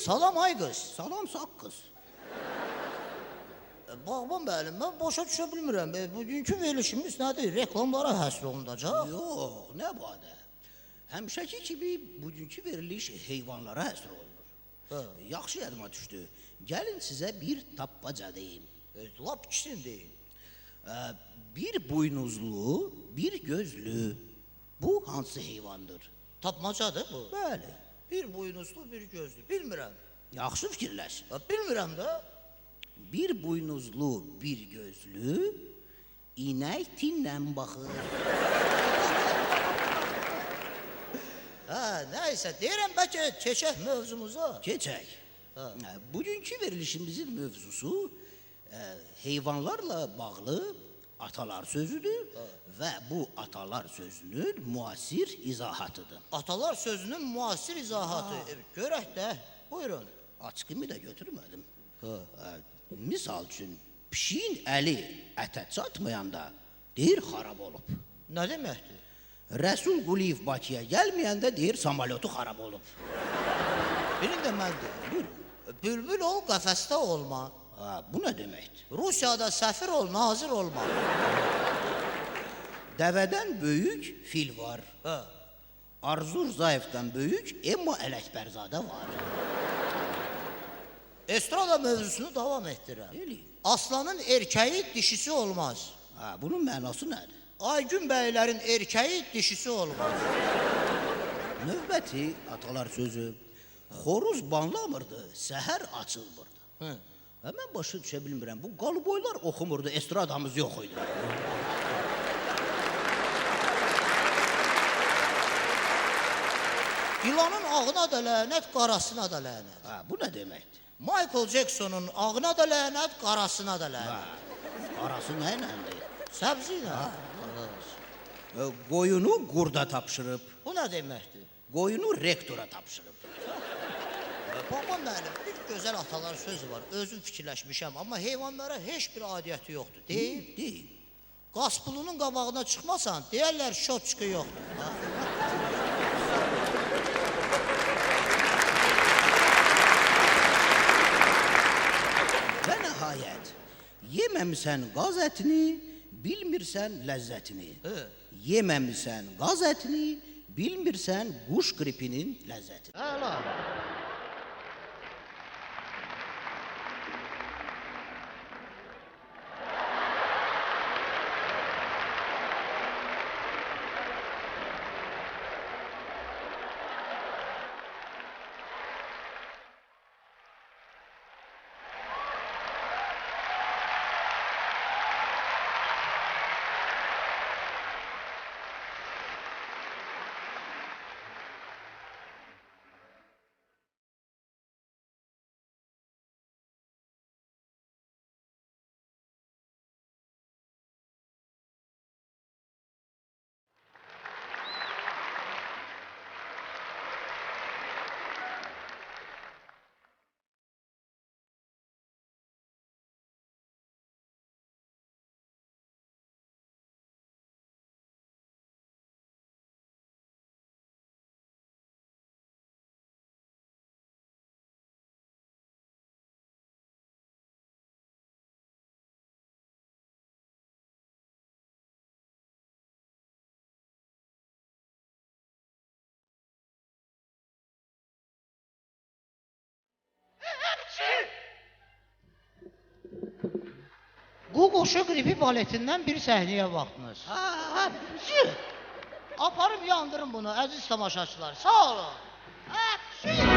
Salam ay qız. Salam sağ qız. Bağban müəllim, mən başa düşə bilmirəm. Bugünkü verilişimiz nədir? Reklamlara həsr olunacaq. Yox, nə badə. Həmişəki kimi bugünkü veriliş heyvanlara həsr olunur. Yaxşı yadıma düşdü. Gəlin sizə bir tapmaca deyim. Lap ikisini deyin. Bir buynuzlu, bir gözlü. Bu hansı heyvandır? Tapmacadır bu. Bəli. Bir buynuzlu, bir gözlü. Bilmirəm. Yaxşı fikirləş. Bilmirəm də. Bir buynuzlu, bir gözlü, inək tinlə baxır. Nəysə, deyirəm bəlkə keçək mövzumuza. Keçək. Bugünkü verilişimizin mövzusu heyvanlarla bağlı atalar sözüdür və bu atalar sözünün müasir izahatıdır. Atalar sözünün müasir izahatı. Görək də, buyurun. Açqımı da götürmədim. Misal üçün, pişiyin əli ətə çatmayanda deyir xarab olub. Nə deməkdir? Rəsul Quliyev Bakıya gəlməyəndə deyir samolyotu xarab olub. Bilin də mən deyim. Buyurun. Bülbül ol, qəfəsdə olma. Bu nə deməkdir? Rusiyada səfir ol, nazir olma. Dəvədən böyük fil var. Arzu Rzaevdən böyük Emma Ələkbərzadə var. Estrada mövzusunu davam etdirəm. Aslanın erkəyi dişisi olmaz. Bunun mənası nədir? Aygün bəylərin erkəyi dişisi olmaz. Növbəti atalar sözü. Xoruz banlamırdı, səhər açılmırdı. Mən başa düşə bilmirəm, bu qalıboylar oxumurdu, estradamız yox idi. Yılanın ağına da lənət, qarasına da lənət. Bu nə deməkdir? Michael Jackson'un ağına da lənət, qarasına da lənət. Qarası nə iləndir? Səbzi ilə. Qoyunu qurda tapşırıb. Bu nə deməkdir? Qoyunu rektora tapşırıb. Babam mənim, bir gözəl atalar sözü var. Özüm fikirləşmişəm, amma heyvanlara heç bir adiyyəti yoxdur. Deyil? Deyil. Qaspulunun qabağına çıxmasan, deyərlər şotçuku yoxdur. Və nəhayət, yeməmisən qaz ətini, bilmirsən ləzzətini. Yeməmisən qaz ətini, bilmirsən quş qripinin ləzzətini. Əla. Quşu qripi baletindən bir səhniyə baxdınız. Aparıb yandırın bunu, əziz tamaşaçılar. Sağ olun.